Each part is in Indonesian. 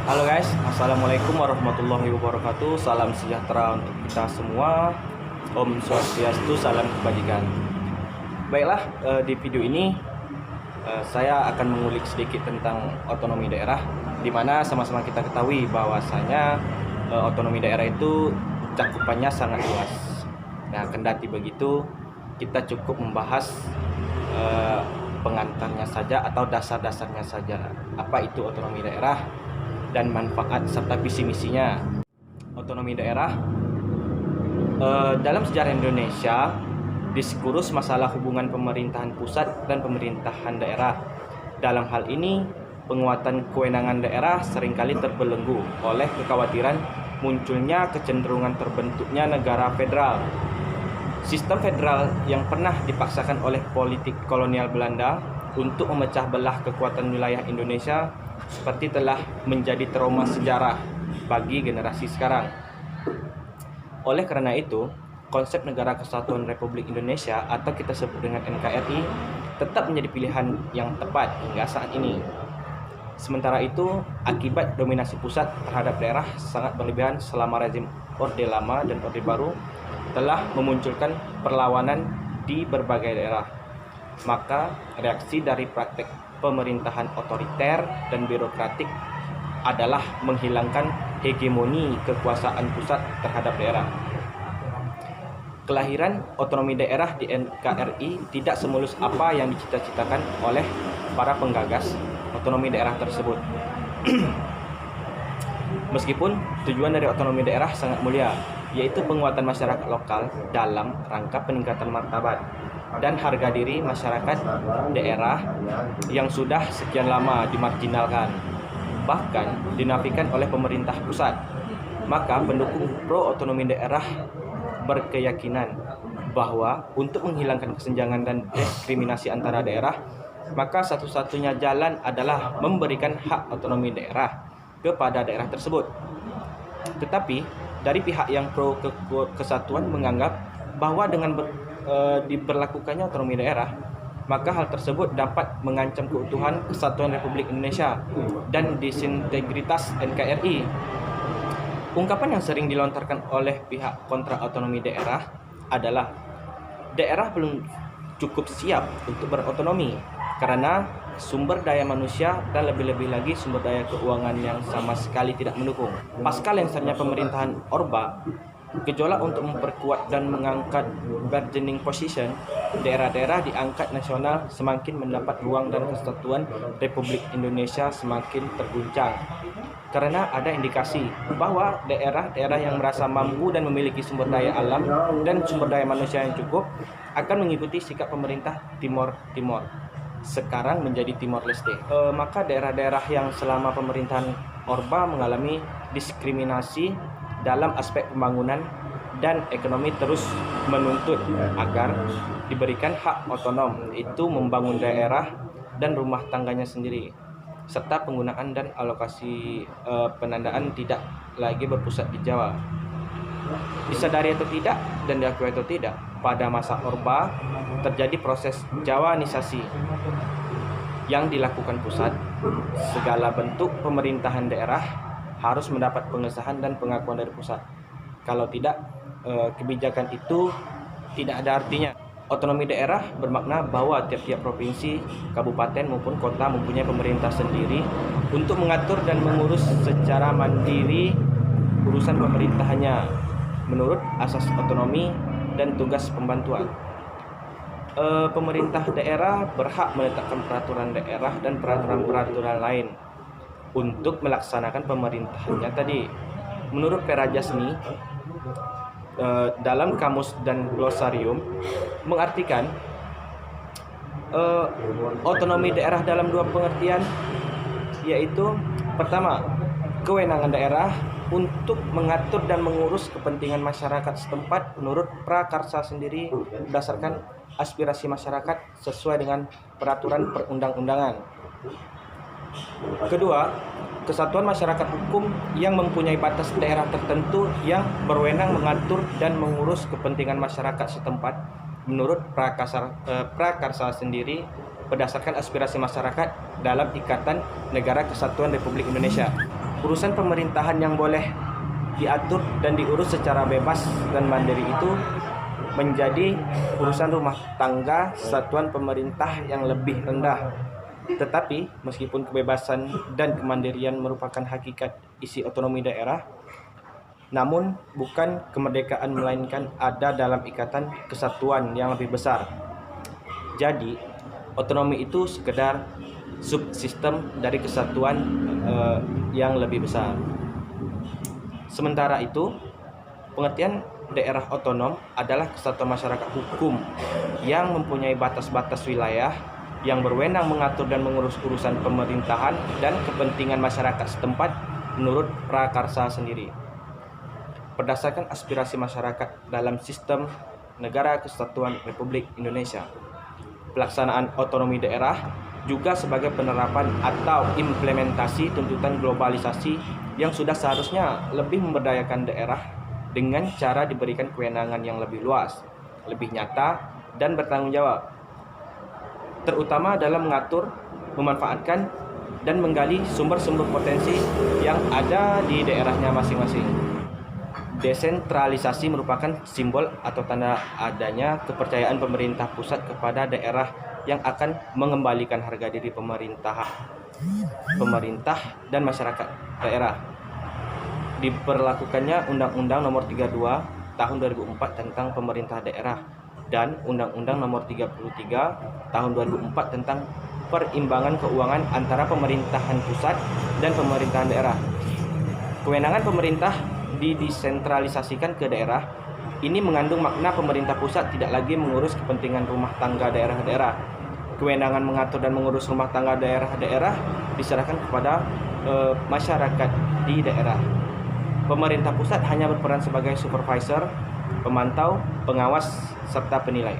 Halo guys, Assalamualaikum warahmatullahi wabarakatuh. Salam sejahtera untuk kita semua. Om Swastiastu, salam kebajikan. Baiklah, di video ini saya akan mengulik sedikit tentang otonomi daerah, di mana sama-sama kita ketahui bahwasanya otonomi daerah itu cakupannya sangat luas. Nah, kendati begitu, kita cukup membahas pengantarnya saja atau dasar-dasarnya saja. Apa itu otonomi daerah dan manfaat serta visi misinya. Otonomi daerah dalam sejarah Indonesia, diskursus masalah hubungan pemerintahan pusat dan pemerintahan daerah. Dalam hal ini, penguatan kewenangan daerah seringkali terbelenggu oleh kekhawatiran munculnya kecenderungan terbentuknya negara federal. Sistem federal yang pernah dipaksakan oleh politik kolonial Belanda untuk memecah belah kekuatan wilayah Indonesia seperti telah menjadi trauma sejarah bagi generasi sekarang. Oleh karena itu, konsep Negara Kesatuan Republik Indonesia atau kita sebut dengan NKRI tetap menjadi pilihan yang tepat hingga saat ini. Sementara itu, akibat dominasi pusat terhadap daerah sangat berlebihan selama rezim Orde Lama dan Orde Baru telah memunculkan perlawanan di berbagai daerah. Maka reaksi dari praktek pemerintahan otoriter dan birokratik adalah menghilangkan hegemoni kekuasaan pusat terhadap daerah. Kelahiran otonomi daerah di NKRI tidak semulus apa yang dicita-citakan oleh para penggagas otonomi daerah tersebut. Meskipun tujuan dari otonomi daerah sangat mulia, yaitu penguatan masyarakat lokal dalam rangka peningkatan martabat dan harga diri masyarakat daerah yang sudah sekian lama dimarginalkan, bahkan dinafikan oleh pemerintah pusat. Maka pendukung pro otonomi daerah berkeyakinan bahwa untuk menghilangkan kesenjangan dan diskriminasi antara daerah, maka satu-satunya jalan adalah memberikan hak otonomi daerah kepada daerah tersebut. Tetapi dari pihak yang pro kesatuan menganggap bahwa dengan diberlakukannya otonomi daerah, maka hal tersebut dapat mengancam keutuhan kesatuan Republik Indonesia dan disintegritas NKRI. Ungkapan yang sering dilontarkan oleh pihak kontra otonomi daerah adalah daerah belum cukup siap untuk berotonomi karena sumber daya manusia dan lebih-lebih lagi sumber daya keuangan yang sama sekali tidak mendukung. Pasca lengsernya pemerintahan Orba, gejolak untuk memperkuat dan mengangkat bargaining position daerah-daerah diangkat nasional semakin mendapat ruang dan kesatuan Republik Indonesia semakin terguncang. Karena ada indikasi bahwa daerah-daerah yang merasa mampu dan memiliki sumber daya alam dan sumber daya manusia yang cukup akan mengikuti sikap pemerintah Timor sekarang menjadi Timor Leste. Maka daerah-daerah yang selama pemerintahan Orba mengalami diskriminasi dalam aspek pembangunan dan ekonomi terus menuntut agar diberikan hak otonom, itu membangun daerah dan rumah tangganya sendiri, serta penggunaan dan alokasi penandaan tidak lagi berpusat di Jawa. Disadari atau tidak dan diakui atau tidak, pada masa Orba terjadi proses Jawanisasi yang dilakukan pusat. Segala bentuk pemerintahan daerah harus mendapat pengesahan dan pengakuan dari pusat. Kalau tidak, kebijakan itu tidak ada artinya. Otonomi daerah bermakna bahwa tiap-tiap provinsi, kabupaten maupun kota mempunyai pemerintah sendiri untuk mengatur dan mengurus secara mandiri urusan pemerintahannya menurut asas otonomi dan tugas pembantuan. Pemerintah daerah berhak menetapkan peraturan daerah dan peraturan-peraturan lain untuk melaksanakan pemerintahannya tadi. Menurut Perajasmi, dalam kamus dan glosarium mengartikan otonomi daerah dalam dua pengertian, yaitu pertama, kewenangan daerah untuk mengatur dan mengurus kepentingan masyarakat setempat menurut prakarsa sendiri berdasarkan aspirasi masyarakat sesuai dengan peraturan perundang-undangan. Kedua, kesatuan masyarakat hukum yang mempunyai batas daerah tertentu yang berwenang mengatur dan mengurus kepentingan masyarakat setempat menurut prakarsa sendiri berdasarkan aspirasi masyarakat dalam Ikatan Negara Kesatuan Republik Indonesia. urusan pemerintahan yang boleh diatur dan diurus secara bebas dan mandiri itu menjadi urusan rumah tangga satuan pemerintah yang lebih rendah. Tetapi meskipun kebebasan dan kemandirian merupakan hakikat isi otonomi daerah, namun bukan kemerdekaan melainkan ada dalam ikatan kesatuan yang lebih besar. Jadi, otonomi itu sekedar subsistem dari kesatuan yang lebih besar. Sementara itu, pengertian daerah otonom adalah kesatuan masyarakat hukum yang mempunyai batas-batas wilayah yang berwenang mengatur dan mengurus urusan pemerintahan dan kepentingan masyarakat setempat menurut prakarsa sendiri. Berdasarkan aspirasi masyarakat dalam sistem Negara Kesatuan Republik Indonesia, pelaksanaan otonomi daerah juga sebagai penerapan atau implementasi tuntutan globalisasi yang sudah seharusnya lebih memberdayakan daerah dengan cara diberikan kewenangan yang lebih luas, lebih nyata, dan bertanggung jawab, terutama dalam mengatur, memanfaatkan, dan menggali sumber-sumber potensi yang ada di daerahnya masing-masing. Desentralisasi merupakan simbol atau tanda adanya kepercayaan pemerintah pusat kepada daerah yang akan mengembalikan harga diri pemerintah dan masyarakat daerah. Diberlakukannya Undang-Undang Nomor 32 Tahun 2004 tentang Pemerintah Daerah dan Undang-Undang Nomor 33 Tahun 2004 tentang perimbangan keuangan antara pemerintahan pusat dan pemerintahan daerah. Kewenangan pemerintah didesentralisasikan ke daerah. Ini mengandung makna pemerintah pusat tidak lagi mengurus kepentingan rumah tangga daerah-daerah. Kewenangan mengatur dan mengurus rumah tangga daerah-daerah diserahkan kepada masyarakat di daerah. Pemerintah pusat hanya berperan sebagai supervisor, pemantau, pengawas, serta penilai.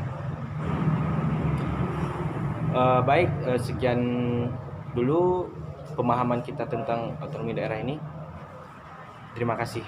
Sekian dulu pemahaman kita tentang otonomi daerah ini. Terima kasih.